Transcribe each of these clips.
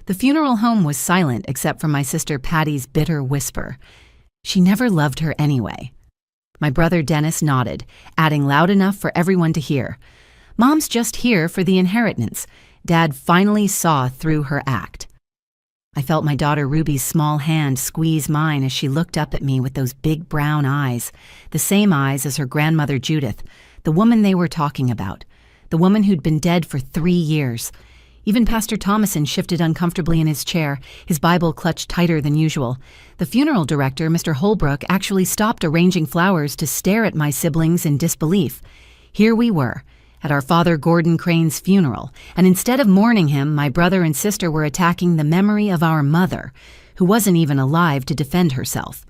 The funeral home was silent except for my sister Patty's bitter whisper. She never loved her anyway. My brother Dennis nodded, adding loud enough for everyone to hear. Mom's just here for the inheritance. Dad finally saw through her act. I felt my daughter Ruby's small hand squeeze mine as she looked up at me with those big brown eyes, the same eyes as her grandmother Judith, the woman they were talking about, the woman who'd been dead for 3 years. Even Pastor Thomason shifted uncomfortably in his chair, his Bible clutched tighter than usual. The funeral director, Mr. Holbrook, actually stopped arranging flowers to stare at my siblings in disbelief. Here we were, at our father Gordon Crane's funeral, and instead of mourning him, my brother and sister were attacking the memory of our mother, who wasn't even alive to defend herself.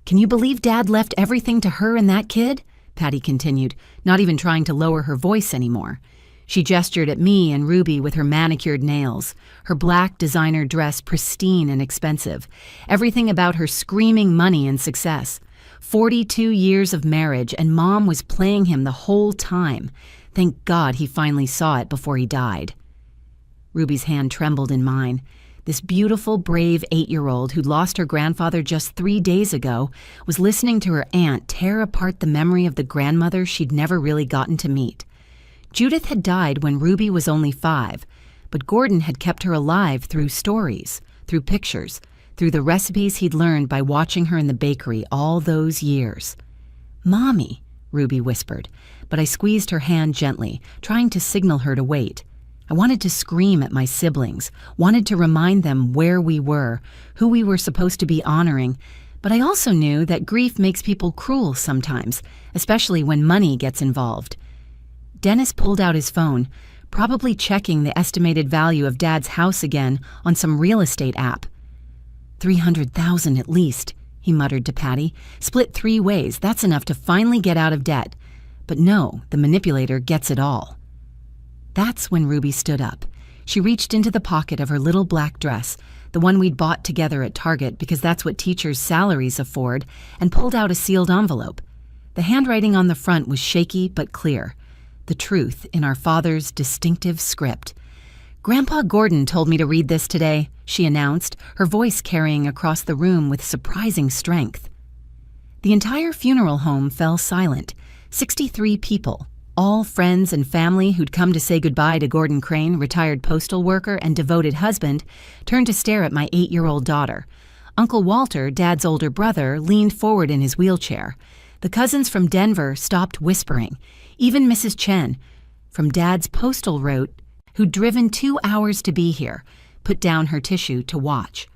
"Can you believe Dad left everything to her and that kid?" Patty continued, not even trying to lower her voice anymore. She gestured at me and Ruby with her manicured nails, her black designer dress pristine and expensive, everything about her screaming money and success. 42 years of marriage, and Mom was playing him the whole time. Thank God he finally saw it before he died. Ruby's hand trembled in mine. This beautiful, brave 8-year-old who'd lost her grandfather just 3 days ago was listening to her aunt tear apart the memory of the grandmother she'd never really gotten to meet. Judith had died when Ruby was only 5, but Gordon had kept her alive through stories, through pictures, through the recipes he'd learned by watching her in the bakery all those years. "Mommy," Ruby whispered, but I squeezed her hand gently, trying to signal her to wait. I wanted to scream at my siblings, wanted to remind them where we were, who we were supposed to be honoring, but I also knew that grief makes people cruel sometimes, especially when money gets involved. Dennis pulled out his phone, probably checking the estimated value of Dad's house again on some real estate app. $300,000 at least, he muttered to Patty. "Split 3 ways, that's enough to finally get out of debt. But no, the manipulator gets it all." That's when Ruby stood up. She reached into the pocket of her little black dress, the one we'd bought together at Target because that's what teachers' salaries afford, and pulled out a sealed envelope. The handwriting on the front was shaky but clear. The truth in our father's distinctive script. "Grandpa Gordon told me to read this today," she announced, her voice carrying across the room with surprising strength. The entire funeral home fell silent. 63 people, all friends and family who'd come to say goodbye to Gordon Crane, retired postal worker and devoted husband, turned to stare at my 8-year-old daughter. Uncle Walter, Dad's older brother, leaned forward in his wheelchair. The cousins from Denver stopped whispering. Even Mrs. Chen, from Dad's postal route, who'd driven 2 hours to be here, put down her tissue to watch.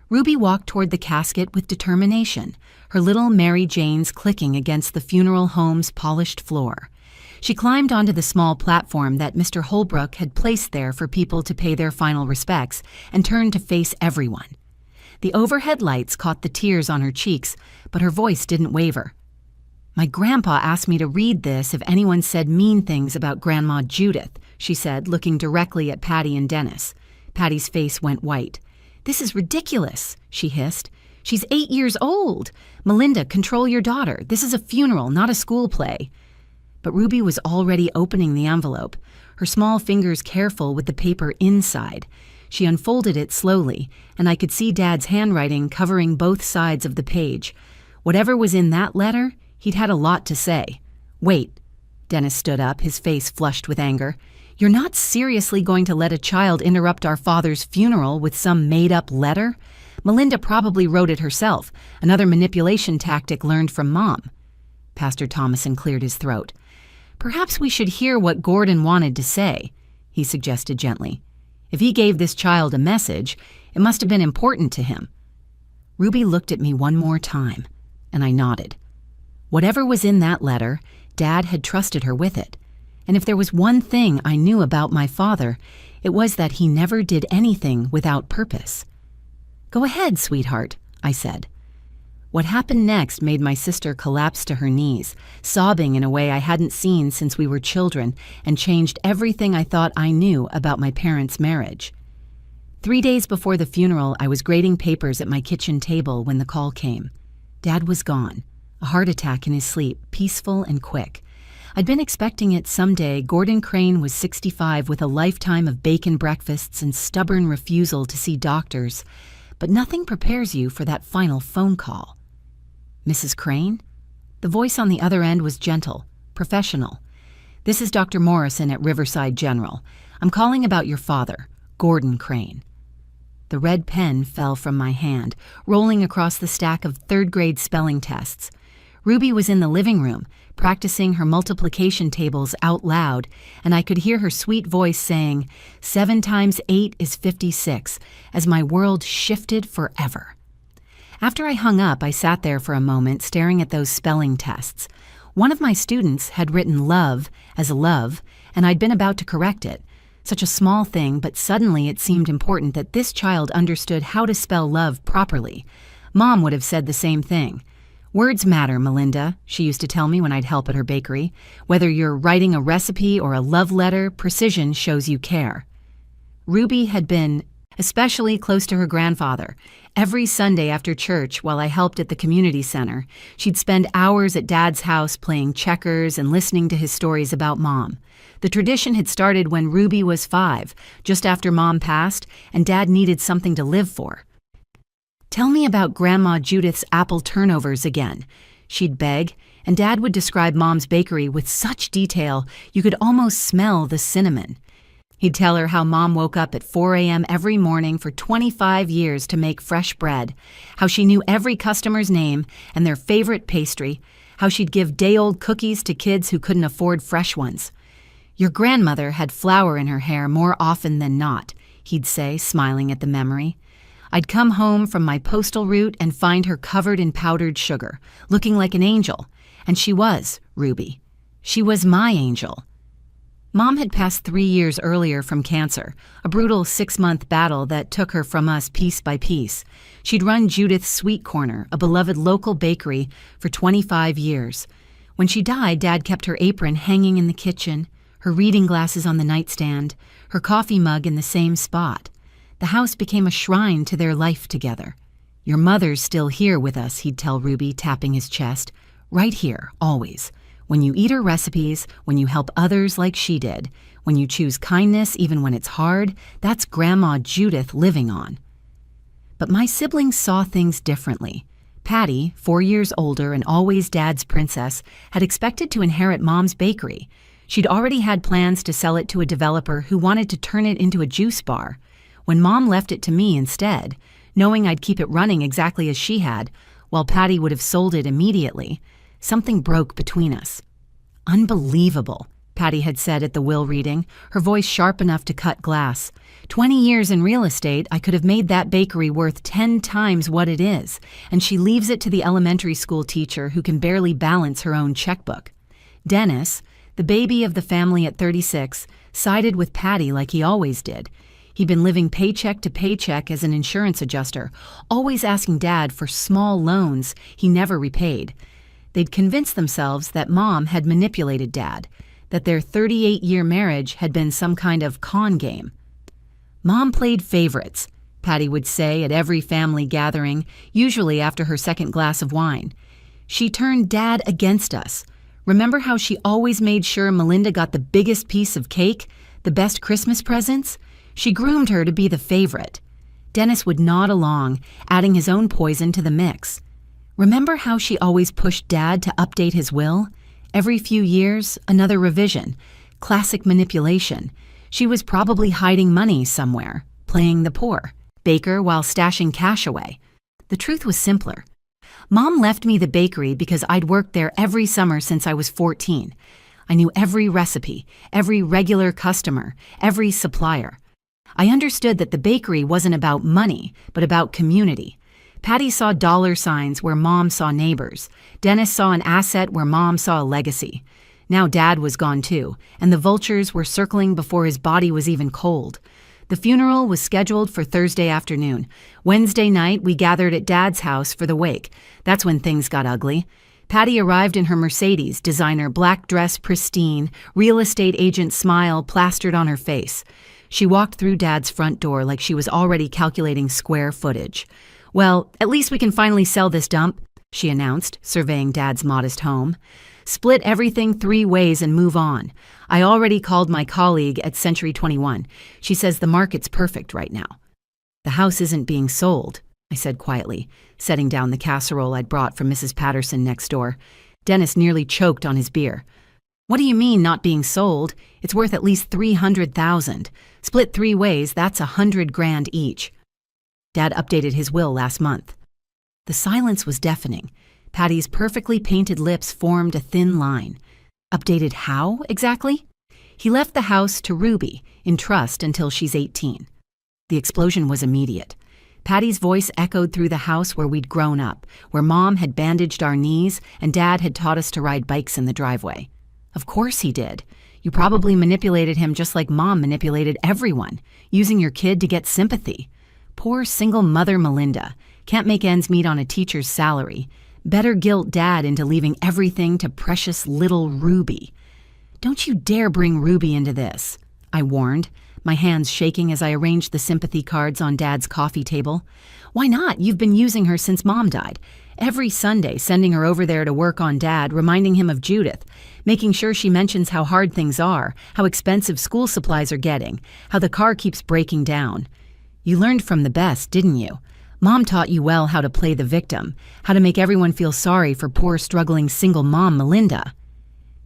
Ruby walked toward the casket with determination, her little Mary Janes clicking against the funeral home's polished floor. She climbed onto the small platform that Mr. Holbrook had placed there for people to pay their final respects and turned to face everyone. The overhead lights caught the tears on her cheeks, but her voice didn't waver. "My grandpa asked me to read this if anyone said mean things about Grandma Judith," she said, looking directly at Patty and Dennis. Patty's face went white. "This is ridiculous," she hissed. "She's 8 years old. Melinda, control your daughter. This is a funeral, not a school play." But Ruby was already opening the envelope, her small fingers careful with the paper inside. She unfolded it slowly, and I could see Dad's handwriting covering both sides of the page. Whatever was in that letter, he'd had a lot to say. "Wait." Dennis stood up, his face flushed with anger. "You're not seriously going to let a child interrupt our father's funeral with some made-up letter? Melinda probably wrote it herself, another manipulation tactic learned from Mom." Pastor Thomason cleared his throat. "Perhaps we should hear what Gordon wanted to say," he suggested gently. "If he gave this child a message, it must have been important to him." Ruby looked at me one more time, and I nodded. Whatever was in that letter, Dad had trusted her with it. And if there was one thing I knew about my father, it was that he never did anything without purpose. "Go ahead, sweetheart," I said. What happened next made my sister collapse to her knees, sobbing in a way I hadn't seen since we were children, and changed everything I thought I knew about my parents' marriage. 3 days before the funeral, I was grading papers at my kitchen table when the call came. Dad was gone. A heart attack in his sleep, peaceful and quick. I'd been expecting it someday. Gordon Crane was 65 with a lifetime of bacon breakfasts and stubborn refusal to see doctors. But nothing prepares you for that final phone call. Mrs. Crane? The voice on the other end was gentle, professional. This is Dr. Morrison at Riverside General. I'm calling about your father, Gordon Crane. The red pen fell from my hand, rolling across the stack of third-grade spelling tests. Ruby was in the living room, practicing her multiplication tables out loud, and I could hear her sweet voice saying, 7 times 8 is 56, as my world shifted forever. After I hung up, I sat there for a moment staring at those spelling tests. One of my students had written love as love, and I'd been about to correct it. Such a small thing, but suddenly it seemed important that this child understood how to spell love properly. Mom would have said the same thing. Words matter, Melinda, she used to tell me when I'd help at her bakery. Whether you're writing a recipe or a love letter, precision shows you care. Ruby had been especially close to her grandfather. Every Sunday after church, while I helped at the community center, she'd spend hours at Dad's house playing checkers and listening to his stories about Mom. The tradition had started when Ruby was 5, just after Mom passed, and Dad needed something to live for. Tell me about Grandma Judith's apple turnovers again, she'd beg, and Dad would describe Mom's bakery with such detail you could almost smell the cinnamon. He'd tell her how Mom woke up at 4 a.m. every morning for 25 years to make fresh bread, how she knew every customer's name and their favorite pastry, how she'd give day-old cookies to kids who couldn't afford fresh ones. Your grandmother had flour in her hair more often than not, he'd say, smiling at the memory. I'd come home from my postal route and find her covered in powdered sugar, looking like an angel. And she was, Ruby. She was my angel. Mom had passed 3 years earlier from cancer, a brutal 6-month battle that took her from us piece by piece. She'd run Judith's Sweet Corner, a beloved local bakery, for 25 years. When she died, Dad kept her apron hanging in the kitchen, her reading glasses on the nightstand, her coffee mug in the same spot. The house became a shrine to their life together. Your mother's still here with us, he'd tell Ruby, tapping his chest. Right here, always. When you eat her recipes, when you help others like she did, when you choose kindness even when it's hard, that's Grandma Judith living on. But my siblings saw things differently. Patty, 4 years older and always Dad's princess, had expected to inherit Mom's bakery. She'd already had plans to sell it to a developer who wanted to turn it into a juice bar. When Mom left it to me instead, knowing I'd keep it running exactly as she had, while Patty would have sold it immediately, something broke between us. Unbelievable, Patty had said at the will reading, her voice sharp enough to cut glass. 20 years in real estate, I could have made that bakery worth 10 times what it is, and she leaves it to the elementary school teacher who can barely balance her own checkbook. Dennis, the baby of the family at 36, sided with Patty like he always did. He'd been living paycheck to paycheck as an insurance adjuster, always asking Dad for small loans he never repaid. They'd convinced themselves that Mom had manipulated Dad, that their 38-year marriage had been some kind of con game. Mom played favorites, Patty would say at every family gathering, usually after her second glass of wine. She turned Dad against us. Remember how she always made sure Melinda got the biggest piece of cake, the best Christmas presents? She groomed her to be the favorite. Dennis would nod along, adding his own poison to the mix. Remember how she always pushed Dad to update his will? Every few years, another revision. Classic manipulation. She was probably hiding money somewhere, playing the poor, baker while stashing cash away. The truth was simpler. Mom left me the bakery because I'd worked there every summer since I was 14. I knew every recipe, every regular customer, every supplier. I understood that the bakery wasn't about money, but about community. Patty saw dollar signs where Mom saw neighbors. Dennis saw an asset where Mom saw a legacy. Now Dad was gone too, and the vultures were circling before his body was even cold. The funeral was scheduled for Thursday afternoon. Wednesday night, we gathered at Dad's house for the wake. That's when things got ugly. Patty arrived in her Mercedes, designer black dress pristine, real estate agent smile plastered on her face. She walked through Dad's front door like she was already calculating square footage. Well, at least we can finally sell this dump, she announced, surveying Dad's modest home. "Split everything 3 ways and move on. I already called my colleague at Century 21. She says the market's perfect right now." "The house isn't being sold," I said quietly, setting down the casserole I'd brought from Mrs. Patterson next door. Dennis nearly choked on his beer. "What do you mean, not being sold? It's worth at least $300,000. Split 3 ways, that's $100,000 each." Dad updated his will last month. The silence was deafening. Patty's perfectly painted lips formed a thin line. Updated how, exactly? "He left the house to Ruby, in trust until she's 18. The explosion was immediate. Patty's voice echoed through the house where we'd grown up, where Mom had bandaged our knees and Dad had taught us to ride bikes in the driveway. "Of course he did. You probably manipulated him just like Mom manipulated everyone, using your kid to get sympathy. Poor single mother Melinda. Can't make ends meet on a teacher's salary. Better guilt Dad into leaving everything to precious little Ruby." "Don't you dare bring Ruby into this," I warned, my hands shaking as I arranged the sympathy cards on Dad's coffee table. "Why not? You've been using her since Mom died. Every Sunday, sending her over there to work on Dad, reminding him of Judith, making sure she mentions how hard things are, how expensive school supplies are getting, how the car keeps breaking down. You learned from the best, didn't you? Mom taught you well how to play the victim, how to make everyone feel sorry for poor, struggling single mom Melinda."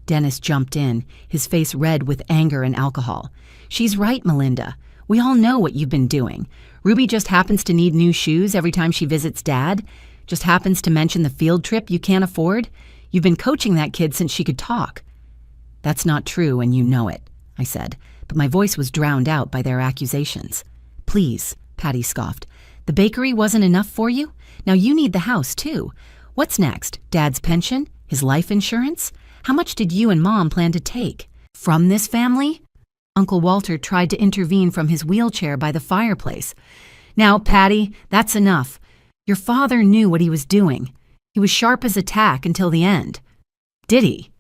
Dennis jumped in, his face red with anger and alcohol. "She's right, Melinda. We all know what you've been doing. Ruby just happens to need new shoes every time she visits Dad. Just happens to mention the field trip you can't afford. You've been coaching that kid since she could talk." "That's not true, and you know it," I said, but my voice was drowned out by their accusations. "Please," Patty scoffed. "The bakery wasn't enough for you? Now you need the house, too. What's next? Dad's pension? His life insurance? How much did you and Mom plan to take? From this family?" Uncle Walter tried to intervene from his wheelchair by the fireplace. "Now, Patty, that's enough. Your father knew what he was doing. He was sharp as a tack until the end." "Did he?"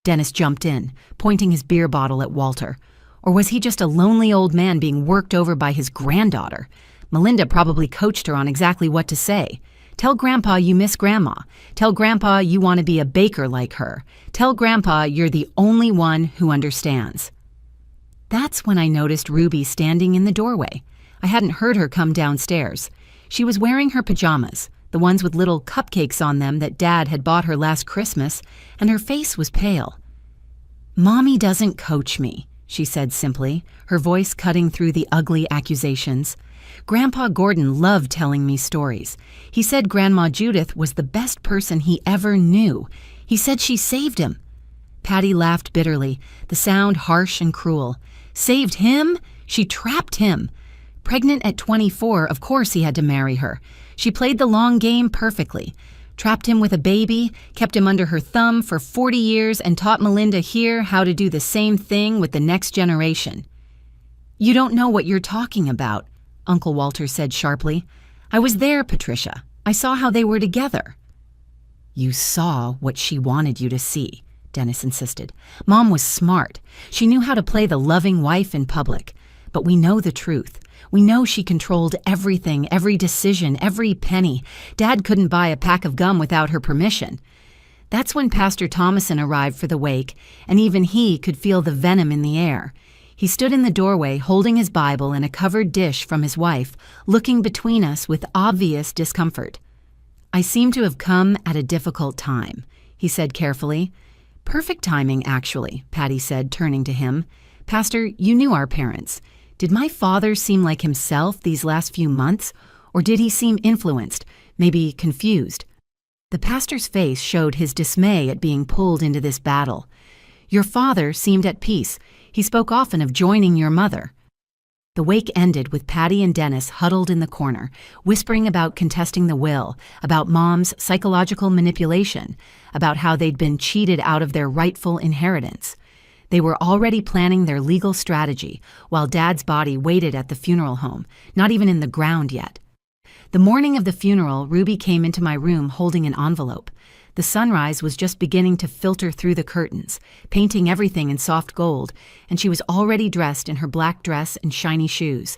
Dennis jumped in, pointing his beer bottle at Walter. "Or was he just a lonely old man being worked over by his granddaughter? Melinda probably coached her on exactly what to say. Tell Grandpa you miss Grandma. Tell Grandpa you want to be a baker like her. Tell Grandpa you're the only one who understands." That's when I noticed Ruby standing in the doorway. I hadn't heard her come downstairs. She was wearing her pajamas, the ones with little cupcakes on them that Dad had bought her last Christmas, and her face was pale. "Mommy doesn't coach me," she said simply, her voice cutting through the ugly accusations. "Grandpa Gordon loved telling me stories. He said Grandma Judith was the best person he ever knew. He said she saved him." Patty laughed bitterly, the sound harsh and cruel. "Saved him? She trapped him. Pregnant at 24, of course he had to marry her. She played the long game perfectly. Trapped him with a baby, kept him under her thumb for 40 years, and taught Melinda here how to do the same thing with the next generation." "You don't know what you're talking about," Uncle Walter said sharply. "I was there, Patricia. I saw how they were together." "You saw what she wanted you to see," Dennis insisted. "Mom was smart. She knew how to play the loving wife in public. But we know the truth. We know she controlled everything, every decision, every penny. Dad couldn't buy a pack of gum without her permission." That's when Pastor Thomason arrived for the wake, and even he could feel the venom in the air. He stood in the doorway holding his Bible and a covered dish from his wife, looking between us with obvious discomfort. "I seem to have come at a difficult time," he said carefully. "Perfect timing, actually," Patty said, turning to him. "Pastor, you knew our parents. Did my father seem like himself these last few months, or did he seem influenced, maybe confused?" The pastor's face showed his dismay at being pulled into this battle. "Your father seemed at peace. He spoke often of joining your mother." The wake ended with Patty and Dennis huddled in the corner, whispering about contesting the will, about Mom's psychological manipulation, about how they'd been cheated out of their rightful inheritance. They were already planning their legal strategy, while Dad's body waited at the funeral home, not even in the ground yet. The morning of the funeral, Ruby came into my room holding an envelope. The sunrise was just beginning to filter through the curtains, painting everything in soft gold, and she was already dressed in her black dress and shiny shoes.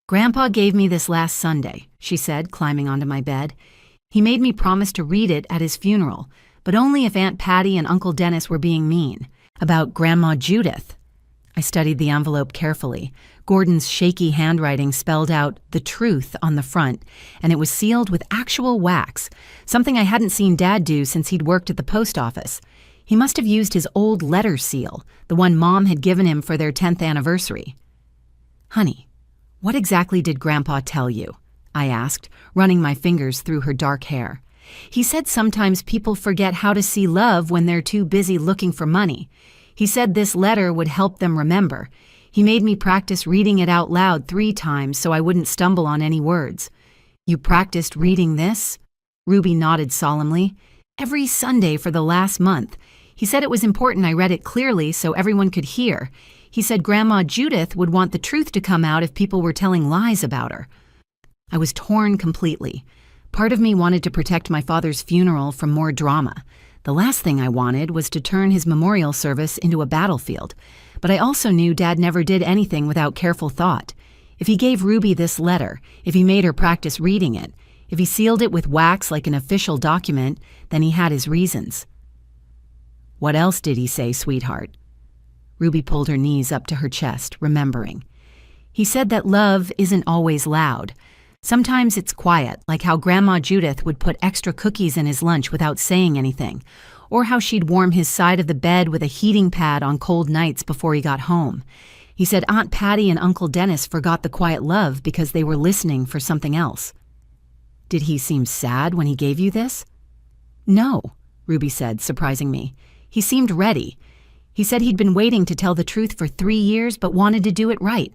"Grandpa gave me this last Sunday," she said, climbing onto my bed. He made me promise to read it at his funeral, but only if Aunt Patty and Uncle Dennis were being mean. About Grandma Judith. I studied the envelope carefully. Gordon's shaky handwriting spelled out "the truth" on the front, and it was sealed with actual wax, something I hadn't seen Dad do since he'd worked at the post office. He must have used his old letter seal, the one Mom had given him for their 10th anniversary. "Honey, what exactly did Grandpa tell you?" I asked, running my fingers through her dark hair. "He said sometimes people forget how to see love when they're too busy looking for money. He said this letter would help them remember. He made me practice reading it out loud 3 times so I wouldn't stumble on any words." "You practiced reading this?" Ruby nodded solemnly. "Every Sunday for the last month. He said it was important I read it clearly so everyone could hear. He said Grandma Judith would want the truth to come out if people were telling lies about her." I was torn completely. Part of me wanted to protect my father's funeral from more drama. The last thing I wanted was to turn his memorial service into a battlefield. But I also knew Dad never did anything without careful thought. If he gave Ruby this letter, if he made her practice reading it, if he sealed it with wax like an official document, then he had his reasons. "What else did he say, sweetheart?" Ruby pulled her knees up to her chest, remembering. "He said that love isn't always loud. Sometimes it's quiet, like how Grandma Judith would put extra cookies in his lunch without saying anything, or how she'd warm his side of the bed with a heating pad on cold nights before he got home. He said Aunt Patty and Uncle Dennis forgot the quiet love because they were listening for something else." "Did he seem sad when he gave you this?" "No," Ruby said, surprising me. "He seemed ready. He said he'd been waiting to tell the truth for 3 years but wanted to do it right.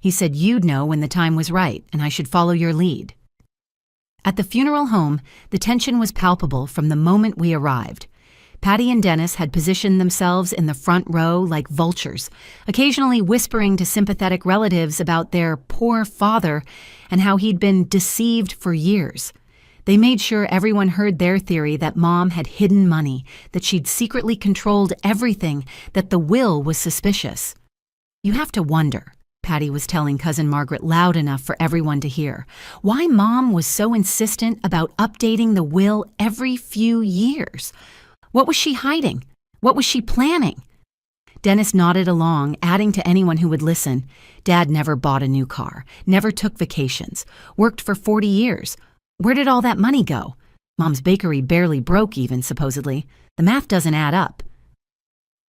He said you'd know when the time was right, and I should follow your lead." At the funeral home, the tension was palpable from the moment we arrived. Patty and Dennis had positioned themselves in the front row like vultures, occasionally whispering to sympathetic relatives about their poor father and how he'd been deceived for years. They made sure everyone heard their theory that Mom had hidden money, that she'd secretly controlled everything, that the will was suspicious. "You have to wonder," Patty was telling Cousin Margaret loud enough for everyone to hear, "why Mom was so insistent about updating the will every few years. What was she hiding? What was she planning?" Dennis nodded along, adding to anyone who would listen. Dad never bought a new car, never took vacations, worked for 40 years. Where did all that money go? Mom's bakery barely broke even, supposedly. The math doesn't add up.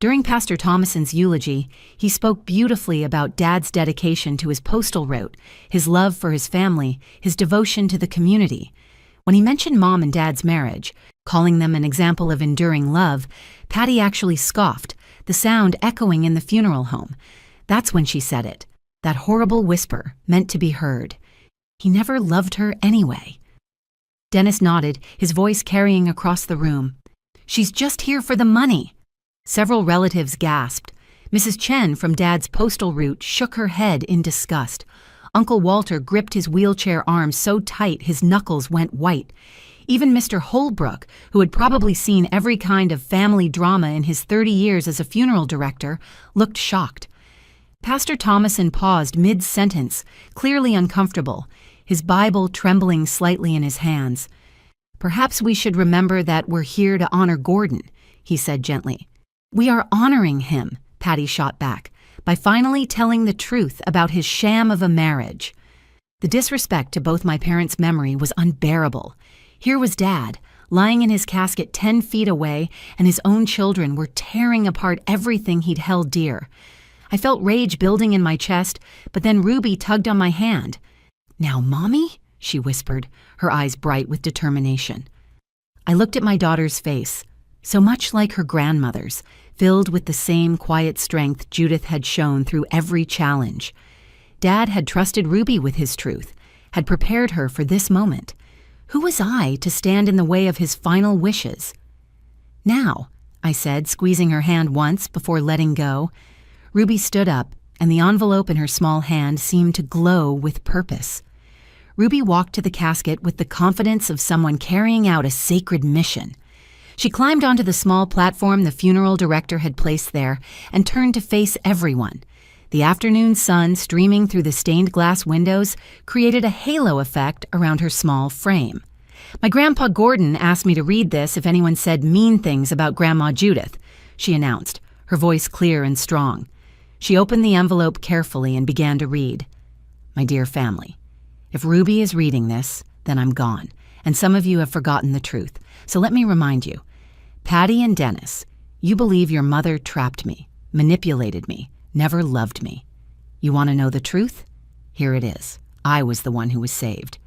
During Pastor Thomason's eulogy, he spoke beautifully about Dad's dedication to his postal route, his love for his family, his devotion to the community. When he mentioned Mom and Dad's marriage, calling them an example of enduring love, Patty actually scoffed, the sound echoing in the funeral home. That's when she said it, that horrible whisper meant to be heard. He never loved her anyway. Dennis nodded, his voice carrying across the room. "She's just here for the money." Several relatives gasped. Mrs. Chen from Dad's postal route shook her head in disgust. Uncle Walter gripped his wheelchair arm so tight his knuckles went white. Even Mr. Holbrook, who had probably seen every kind of family drama in his 30 years as a funeral director, looked shocked. Pastor Thomason paused mid-sentence, clearly uncomfortable, his Bible trembling slightly in his hands. "Perhaps we should remember that we're here to honor Gordon," he said gently. "We are honoring him," Patty shot back, "by finally telling the truth about his sham of a marriage." The disrespect to both my parents' memory was unbearable. Here was Dad, lying in his casket 10 feet away, and his own children were tearing apart everything he'd held dear. I felt rage building in my chest, but then Ruby tugged on my hand. "Now, Mommy?" she whispered, her eyes bright with determination. I looked at my daughter's face, so much like her grandmother's, filled with the same quiet strength Judith had shown through every challenge. Dad had trusted Ruby with his truth, had prepared her for this moment. Who was I to stand in the way of his final wishes? "Now," I said, squeezing her hand once before letting go. Ruby stood up, and the envelope in her small hand seemed to glow with purpose. Ruby walked to the casket with the confidence of someone carrying out a sacred mission. She climbed onto the small platform the funeral director had placed there and turned to face everyone. The afternoon sun streaming through the stained glass windows created a halo effect around her small frame. My grandpa Gordon asked me to read this if anyone said mean things about Grandma Judith, she announced, her voice clear and strong. She opened the envelope carefully and began to read. My dear family, if Ruby is reading this, then I'm gone, and some of you have forgotten the truth. So let me remind you. Patty and Dennis, you believe your mother trapped me, manipulated me, never loved me. You want to know the truth? Here it is. I was the one who was saved.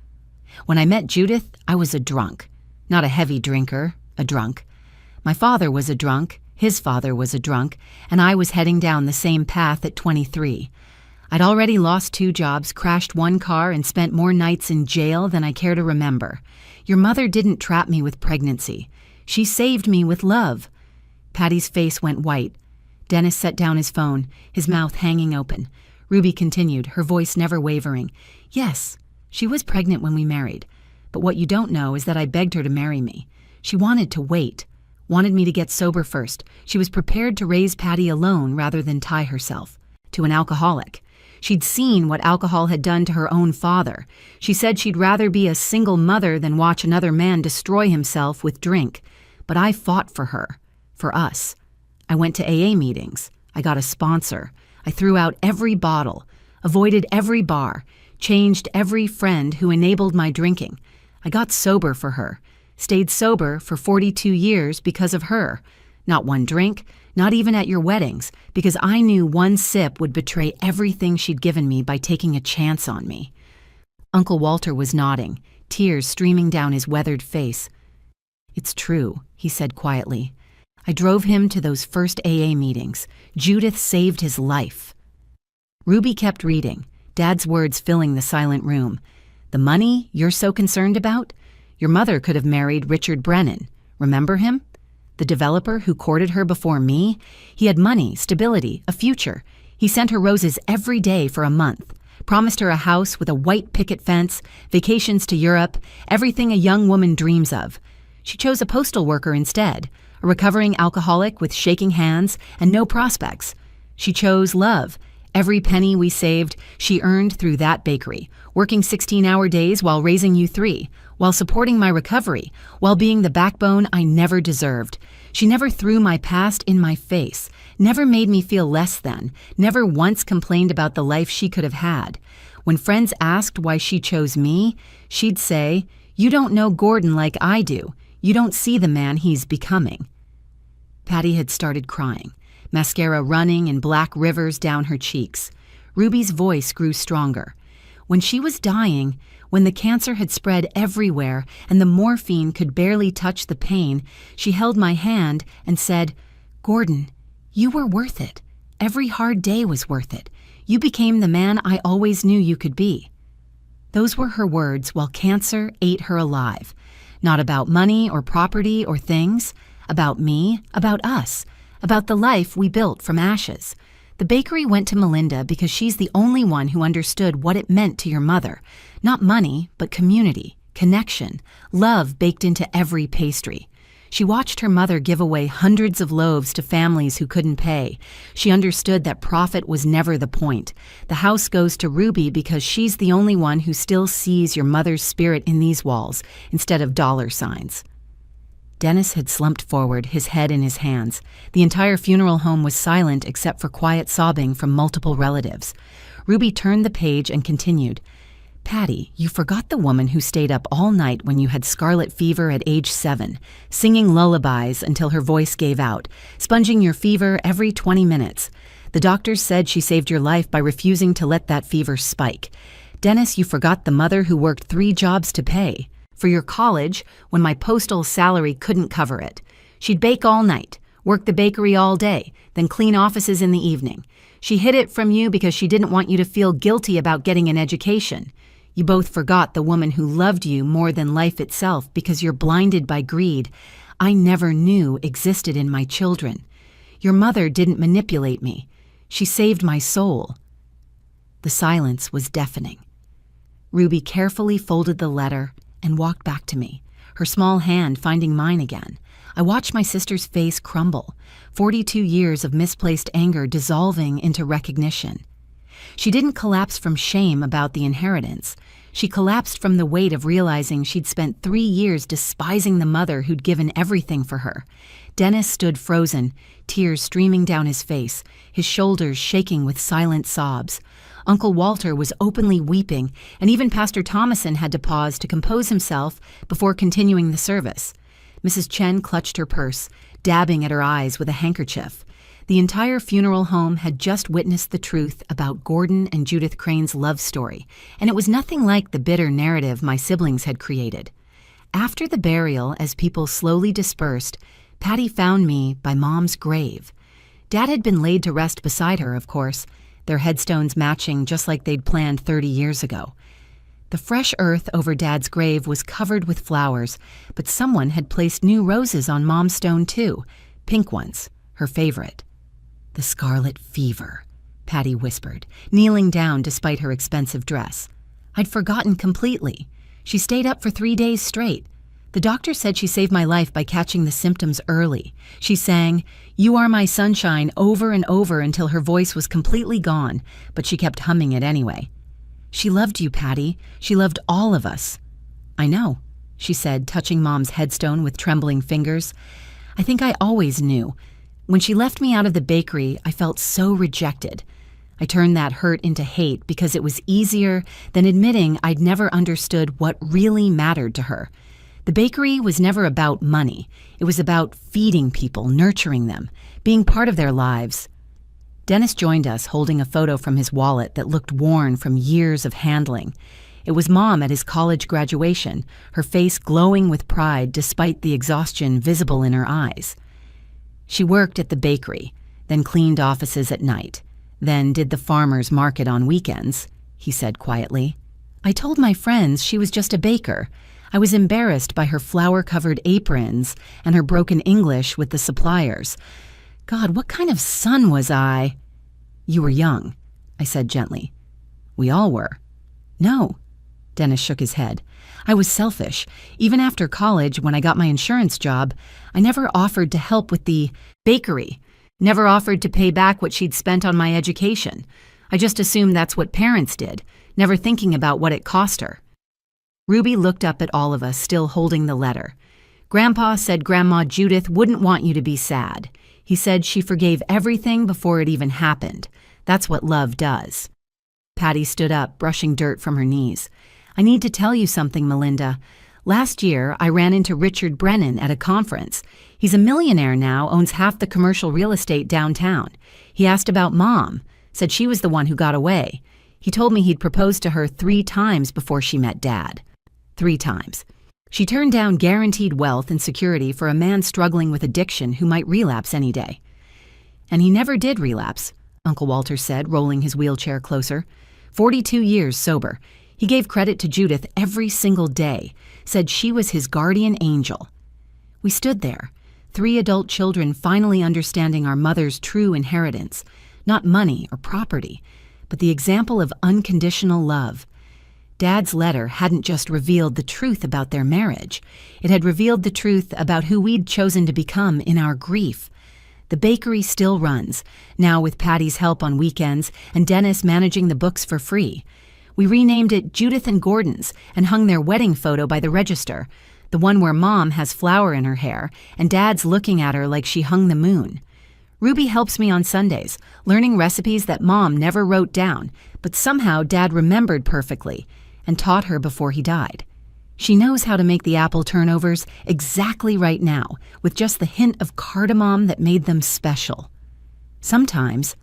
When I met Judith, I was a drunk. Not a heavy drinker, a drunk. My father was a drunk, his father was a drunk, and I was heading down the same path at 23. I'd already lost 2 jobs, crashed 1 car, and spent more nights in jail than I care to remember. Your mother didn't trap me with pregnancy. She saved me with love. Patty's face went white. Dennis set down his phone, his mouth hanging open. Ruby continued, her voice never wavering. Yes, she was pregnant when we married. But what you don't know is that I begged her to marry me. She wanted to wait, wanted me to get sober first. She was prepared to raise Patty alone rather than tie herself to an alcoholic. She'd seen what alcohol had done to her own father. She said she'd rather be a single mother than watch another man destroy himself with drink. But I fought for her, for us. I went to AA meetings. I got a sponsor. I threw out every bottle, avoided every bar, changed every friend who enabled my drinking. I got sober for her, stayed sober for 42 years because of her. Not one drink, not even at your weddings, because I knew one sip would betray everything she'd given me by taking a chance on me. Uncle Walter was nodding, tears streaming down his weathered face. It's true, he said quietly. I drove him to those first AA meetings. Judith saved his life. Ruby kept reading, Dad's words filling the silent room. The money you're so concerned about? Your mother could have married Richard Brennan. Remember him? The developer who courted her before me? He had money, stability, a future. He sent her roses every day for a month, promised her a house with a white picket fence, vacations to Europe, everything a young woman dreams of. She chose a postal worker instead, a recovering alcoholic with shaking hands and no prospects. She chose love. Every penny we saved, she earned through that bakery, working 16-hour days while raising you 3, while supporting my recovery, while being the backbone I never deserved. She never threw my past in my face, never made me feel less than, never once complained about the life she could have had. When friends asked why she chose me, she'd say, "You don't know Gordon like I do. You don't see the man he's becoming." Patty had started crying, mascara running in black rivers down her cheeks. Ruby's voice grew stronger. When she was dying, when the cancer had spread everywhere and the morphine could barely touch the pain, she held my hand and said, "Gordon, you were worth it. Every hard day was worth it. You became the man I always knew you could be." Those were her words while cancer ate her alive. Not about money or property or things, about me, about us, about the life we built from ashes. The bakery went to Melinda because she's the only one who understood what it meant to your mother. Not money, but community, connection, love baked into every pastry. She watched her mother give away hundreds of loaves to families who couldn't pay. She understood that profit was never the point. The house goes to Ruby because she's the only one who still sees your mother's spirit in these walls instead of dollar signs. Dennis had slumped forward, his head in his hands. The entire funeral home was silent except for quiet sobbing from multiple relatives. Ruby turned the page and continued, "Patty, you forgot the woman who stayed up all night when you had scarlet fever at age 7, singing lullabies until her voice gave out, sponging your fever every 20 minutes. The doctors said she saved your life by refusing to let that fever spike. Dennis, you forgot the mother who worked 3 jobs to pay. For your college, when my postal salary couldn't cover it. She'd bake all night, work the bakery all day, then clean offices in the evening. She hid it from you because she didn't want you to feel guilty about getting an education. You both forgot the woman who loved you more than life itself because you're blinded by greed I never knew existed in my children. Your mother didn't manipulate me. She saved my soul." The silence was deafening. Ruby carefully folded the letter and walked back to me, her small hand finding mine again. I watched my sister's face crumble, 42 years of misplaced anger dissolving into recognition. She didn't collapse from shame about the inheritance. She collapsed from the weight of realizing she'd spent 3 years despising the mother who'd given everything for her. Dennis stood frozen, tears streaming down his face, his shoulders shaking with silent sobs. Uncle Walter was openly weeping, and even Pastor Thomason had to pause to compose himself before continuing the service. Mrs. Chen clutched her purse, dabbing at her eyes with a handkerchief. The entire funeral home had just witnessed the truth about Gordon and Judith Crane's love story, and it was nothing like the bitter narrative my siblings had created. After the burial, as people slowly dispersed, Patty found me by Mom's grave. Dad had been laid to rest beside her, of course, their headstones matching just like they'd planned 30 years ago. The fresh earth over Dad's grave was covered with flowers, but someone had placed new roses on Mom's stone too, pink ones, her favorite. "The scarlet fever," Patty whispered, kneeling down despite her expensive dress. "I'd forgotten completely. She stayed up for 3 days straight. The doctor said she saved my life by catching the symptoms early. She sang, 'You Are My Sunshine' over and over until her voice was completely gone, but she kept humming it anyway. She loved you, Patty. She loved all of us." "I know," she said, touching Mom's headstone with trembling fingers. "I think I always knew. When she left me out of the bakery, I felt so rejected. I turned that hurt into hate because it was easier than admitting I'd never understood what really mattered to her. The bakery was never about money. It was about feeding people, nurturing them, being part of their lives." Dennis joined us, holding a photo from his wallet that looked worn from years of handling. It was Mom at his college graduation, her face glowing with pride despite the exhaustion visible in her eyes. "She worked at the bakery, then cleaned offices at night, then did the farmer's market on weekends," he said quietly. "I told my friends she was just a baker. I was embarrassed by her flour-covered aprons and her broken English with the suppliers. God, what kind of son was I?" "You were young," I said gently. "We all were." "No." Dennis shook his head. "I was selfish. Even after college, when I got my insurance job, I never offered to help with the bakery, never offered to pay back what she'd spent on my education. I just assumed that's what parents did, never thinking about what it cost her." Ruby looked up at all of us, still holding the letter. "Grandpa said Grandma Judith wouldn't want you to be sad. He said she forgave everything before it even happened. That's what love does." Patty stood up, brushing dirt from her knees. "I need to tell you something, Melinda. Last year, I ran into Richard Brennan at a conference. He's a millionaire now, owns half the commercial real estate downtown. He asked about Mom, said she was the one who got away. He told me he'd proposed to her 3 times before she met Dad. 3 times. She turned down guaranteed wealth and security for a man struggling with addiction who might relapse any day." "And he never did relapse," Uncle Walter said, rolling his wheelchair closer. 42 years sober. He gave credit to Judith every single day, said she was his guardian angel." We stood there, 3 adult children finally understanding our mother's true inheritance, not money or property, but the example of unconditional love. Dad's letter hadn't just revealed the truth about their marriage. It had revealed the truth about who we'd chosen to become in our grief. The bakery still runs, now with Patty's help on weekends and Dennis managing the books for free. We renamed it Judith and Gordon's and hung their wedding photo by the register, the one where Mom has flour in her hair and Dad's looking at her like she hung the moon. Ruby helps me on Sundays, learning recipes that Mom never wrote down, but somehow Dad remembered perfectly and taught her before he died. She knows how to make the apple turnovers exactly right now, with just the hint of cardamom that made them special. Sometimes,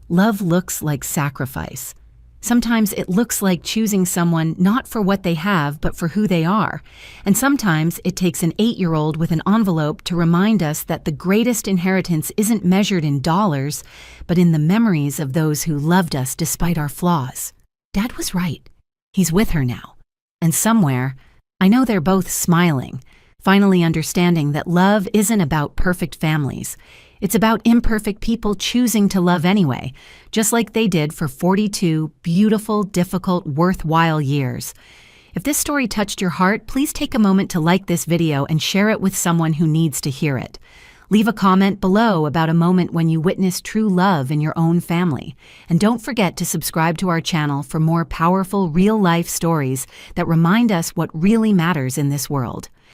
love looks like sacrifice. Sometimes it looks like choosing someone not for what they have, but for who they are. And sometimes it takes an 8-year-old with an envelope to remind us that the greatest inheritance isn't measured in dollars, but in the memories of those who loved us despite our flaws. Dad was right. He's with her now. And somewhere, I know they're both smiling, finally understanding that love isn't about perfect families. It's about imperfect people choosing to love anyway, just like they did for 42 beautiful, difficult, worthwhile years. If this story touched your heart, please take a moment to like this video and share it with someone who needs to hear it. Leave a comment below about a moment when you witnessed true love in your own family. And don't forget to subscribe to our channel for more powerful real-life stories that remind us what really matters in this world.